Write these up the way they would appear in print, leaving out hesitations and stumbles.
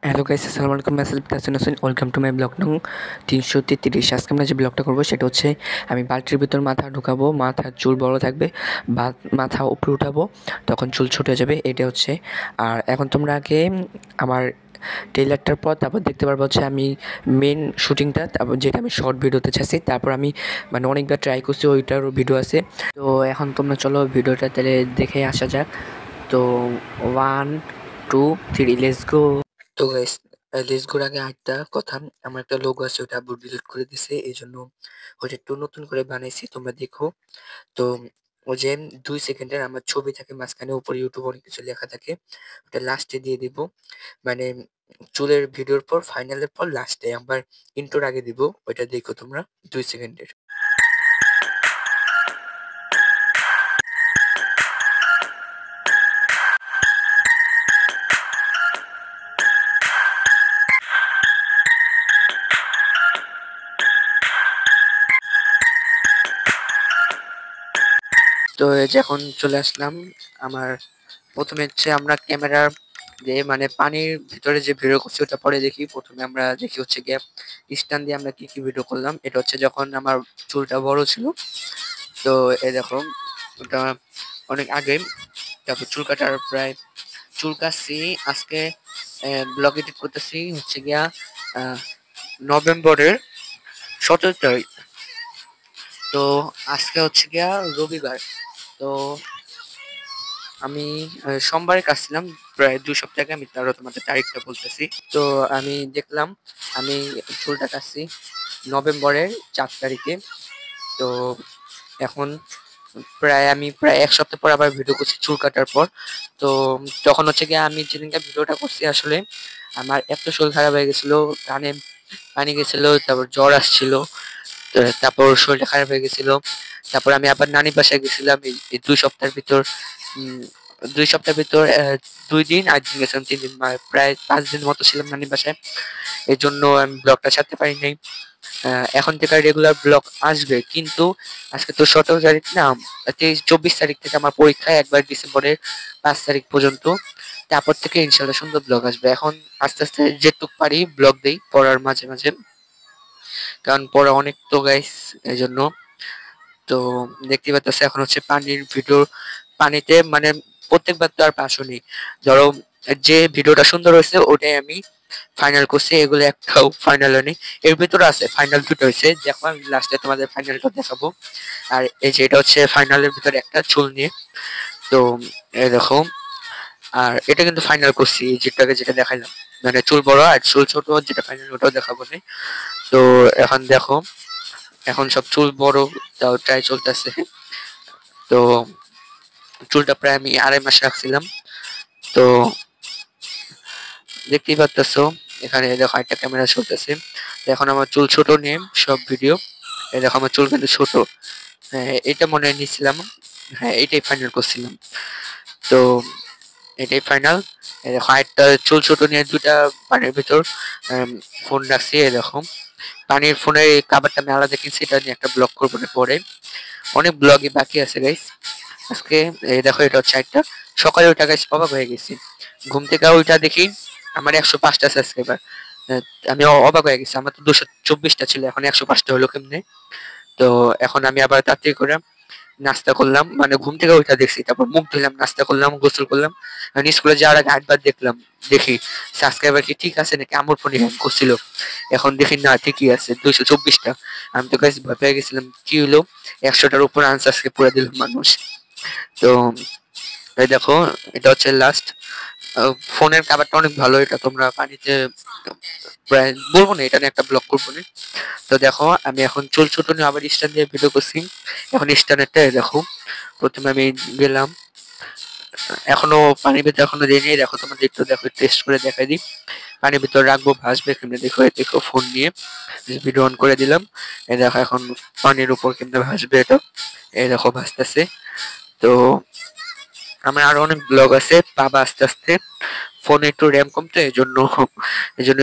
Hello guys, আসসালামু আলাইকুম। Myself Tahsin Hossain. Welcome to my blog নং 333। আজকে আমরা যে ব্লগটা করবো সেটা হচ্ছে আমি বালতির ভিতর মাথা ঢুকাবো, মাথার চুল বড় থাকবে বা মাথা উপরে উঠাবো, তখন চুল ছোট হয়ে যাবে, এটা হচ্ছে। আর এখন তোমরা আগে আমার ট্রেলারটার পর তারপর দেখতে পারবো হচ্ছে আমি মেন শুটিংটা, তারপর যেটা আমি শর্ট ভিডিওতে চাচ্ছি, তারপর আমি মানে অনেকবার ট্রাই করছি, ওইটারও ভিডিও আছে। তো এখন তোমরা চলো ভিডিওটা তাহলে দেখে আসা যাক। তো 1 2 3 লেটস গো। তো গাইস, লেটস গোর আগে একটা কথা, আমার একটা লোগো আছে, ওটা আবার ডিলিট করে দিছে, এই জন্য ওটা একটু নতুন করে বানাইছি, তোমরা দেখো। তো ও যে 2 সেকেন্ডের আমার ছবি থাকে মাঝখানে, উপরে ইউটিউব অনেক কিছু লেখা থাকে, ওটা লাস্টে দিয়ে দিব। মানে চুলের ভিডিওর পর ফাইনালের পর লাস্টে আবার ইন্টোর আগে দিব, ওইটা দেখো তোমরা 2 সেকেন্ডের। তো এই যে এখন চলে আসলাম আমার, প্রথমে হচ্ছে আমরা ক্যামেরার যে মানে পানির ভিতরে যে ভিডিও করছি ওটা পরে দেখি। প্রথমে আমরা দেখি হচ্ছে গিয়ে স্ট্যান্ড দিয়ে আমরা কি কি ভিডিও করলাম। এটা হচ্ছে যখন আমার চুলটা বড় ছিল। তো এই দেখো, ওটা অনেক আগে। তারপর চুল কাটার প্রায় চুল কাটছি আজকে, ব্লগ এডিট করতেছি হচ্ছে গিয়া নভেম্বরের 17 তারিখ। তো আজকে হচ্ছে গিয়া রবিবার। তো আমি সোমবারে কাটছিলাম, প্রায় 2 সপ্তাহ আগে। আমি তারও তোমাদের তারিখটা বলতেছি। তো আমি দেখলাম আমি চুলটা কাটছি নভেম্বরের 4 তারিখে। তো এখন প্রায় 1 সপ্তাহ পর আবার ভিডিও করছি চুল কাটার পর। তো তখন হচ্ছে গিয়ে আমি যেদিনকে ভিডিওটা করছি আসলে আমার এত শরীর খারাপ হয়ে গেছিল, কানে পানি গেছিল, তারপর জ্বর আসছিল, তারপর শরীরটা খারাপ হয়ে গেছিল। তারপর আমি আবার নানি বাসায় গেছিলাম এই 2 সপ্তাহের ভিতর। উম, 2 সপ্তাহের ভিতর 2 দিন, 8 দিন গেছিলাম, 3 দিন, মানে প্রায় 5 দিন মতো ছিলাম নানি বাসায়। এই জন্য আমি ব্লগটা ছাড়তে পারি নাই। এখন থেকে রেগুলার ব্লগ আসবে, কিন্তু আজকে তো 17 তারিখ না, 24 তারিখ থেকে আমার পরীক্ষা, একবার ডিসেম্বরের 5 তারিখ পর্যন্ত। তারপর থেকে ইনশাল্লাহ সুন্দর ব্লগ আসবে। এখন আস্তে আস্তে যেটুক পারি ব্লগ দেই পড়ার মাঝে মাঝে, কারণ পড়া অনেক তো গাইস, এই জন্য। তো দেখতে পাচ্ছি এখন হচ্ছে পানির ভিডিও, পানিতে মানে প্রত্যেকবার তো আর পাশও নেই। ধরো যে ভিডিওটা সুন্দর হয়েছে ওটাই আমি ফাইনাল করছি, এগুলো একটাও ফাইনাল হয়নি। এর ভিতরে আছে ফাইনাল দুটো হয়েছে, দেখো আমি লাস্টে তোমাদের ফাইনালটা দেখাবো। আর এই যে এটা হচ্ছে ফাইনালের ভিতরে একটা চুল নিয়ে। তো এই দেখো, আর এটা কিন্তু ফাইনাল করছি, যেটাকে যেটা দেখাইলাম, মানে চুল বড় আর চুল ছোট, যেটা ফাইনাল ওটাও দেখাবো না। তো এখন দেখো, এখন সব চুল বড় তাও ট্রাই চলতেছে। তো চুলটা প্রায় আমি 2.5 মাস রাখছিলাম। তো দেখতেই পাচ্তেছো এখানে দেখো একটা ক্যামেরা চলতেছে। এখন আমার চুল ছোট নিয়ে সব ভিডিও। এই দেখো আমার চুল কিন্তু ছোট। হ্যাঁ, এটা মনে হয় নিছিলাম, হ্যাঁ এটাই ফাইনাল করছিলাম। তো এটাই ফাইনাল। এই দেখো একটা চুল ছোট নিয়ে দুটা পানির ভিতর ফোন রাখছি। এই দেখো পানির ফোনের কাভারটা আমি আলাদা কিনছি, এটা নিয়ে একটা ব্লগ করবো না পরে। অনেক ব্লগই বাকি আছে গাইস আজকে। এই দেখো এটা হচ্ছে একটা, সকালে ওইটা গাইস অবাক হয়ে গেছি, ঘুম থেকে ওইটা দেখি আমার 105টা সাবস্ক্রাইবার। আমি অবাক হয়ে গেছি, আমার তো 224টা ছিল, এখন 105টা হলো কেমনে। তো এখন আমি আবার তাড়াতাড়ি করে নাস্তা করলাম, মানে ঘুম থেকে ওইটা দেখছি, তারপর মুখ ধুলাম, নাস্তা করলাম, গোসল করলাম। স্কুলে যাওয়ার আগে 8 বার দেখলাম, দেখি সাবস্ক্রাইবার কি ঠিক আছে নাকি আমার ফোনে হ্যাং করছিল। এখন দেখি না, ঠিকই আছে 224টা। আমি তো গাইস ভয় পেয়ে গেছিলাম, কি হলো 100টার উপর আনসাবস্ক্রাইব করে দিল মানুষ। তো এই দেখো এটা হচ্ছে লাস্ট। ফোনের কাভারটা অনেক ভালো, এটা তোমরা পানিতে প্রায় বলবো না, এটা নিয়ে একটা ব্লগ করবো না। তো দেখো আমি এখন চুল ছোট নিয়ে আবার স্ট্যান্ড দিয়ে ভিডিও করছি। এখন স্ট্যান্ডেরটা দেখো, প্রথমে আমি গেলাম, এখনো পানির ভিতরে এখনো দিইনি, দেখো তোমাদের একটু দেখো, টেস্ট করে দেখাই দিই। পানির ভিতরে রাখবো, ভাসবে কেমনে দেখো। এই দেখো ফোন নিয়ে ভিডিও অন করে দিলাম, এই দেখো এখন পানির উপর কেমনে ভাসবে এটা, এই দেখো ভাসতেছে। তো আমার আরো অনেক ব্লগ আছে, পাবা আস্তে আস্তে। ফোনে একটু র্যাম কম তো এই জন্য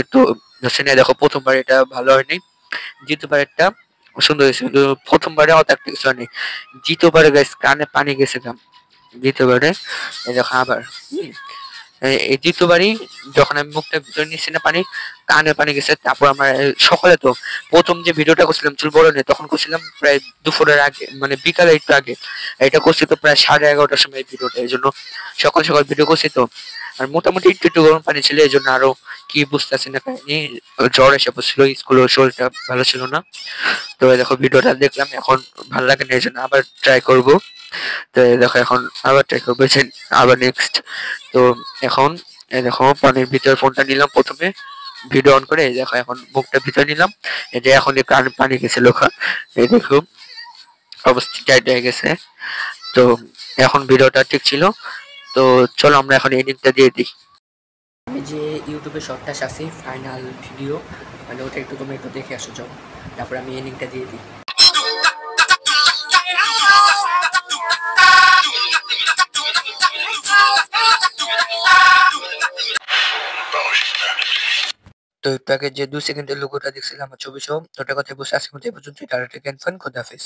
একটু ধরছে না। দেখো প্রথমবার এটা ভালো হয়নি, দ্বিতীয়বার একটা সুন্দর হয়েছে, কিন্তু প্রথমবারে অত একটা কিছু হয়নি। দ্বিতীয়বারে গাইস কানে পানি গেছিলাম, দ্বিতীয়বারে এই দেখো আবার। এই দ্বিতীয়বারই যখন আমি মুখটা ভিতরে নিচ্ছি না পানি, কানে পানি গেছে। তারপর আমরা সকালে তো প্রথম যে ভিডিওটা করছিলাম চুল বড় নিয়ে, তখন করছিলাম প্রায় দুপুরের আগে, মানে বিকালে একটু আগে। এটা করছি তো প্রায় 11:30টার সময় ভিডিওটা, এই জন্য সকাল সকাল ভিডিও করছি তো। আর মোটামুটি একটু একটু গরম পানি ছিল, এই জন্য আরো কি বুঝতেছি না কাহিনী, জ্বর এসে পড়ছিল, স্কুলে শরীরটা ভালো ছিল না। তো এই দেখো ভিডিওটা দেখলাম, এখন ভালো লাগে না, এই জন্য আবার ট্রাই করব। তো এই দেখো এখন আবার ট্রাই করবো, আবার নেক্সট। তো এখন এই দেখো পানির ভিতরে ফোনটা নিলাম প্রথমে, ভিডিও অন করে। এই দেখো এখন মুখটা ভিতরে নিলাম, এই যে এখন এই কানে পানি গেছে লোকা, এই দেখো অবস্থা টাইট হয়ে গেছে। তো এখন ভিডিওটা ঠিক ছিল। তো চলো আমরা এখন এডিটটা দিয়ে দিই। আমি যে ইউটিউবে শর্টটা আসি ফাইনাল ভিডিও, মানে ওটা একটু তোমরা একটু দেখে আসো যাও, তারপর আমি এডিটটা দিয়ে দিই। তো একটু আগে যে 2 সেকেন্ডের লোগোটা দেখছিলাম আমার ছবি সহ, ওটার কথা বসে আজকের মতো এই পর্যন্ত। টাটা, টেক কেয়ার, খোদা হাফেজ।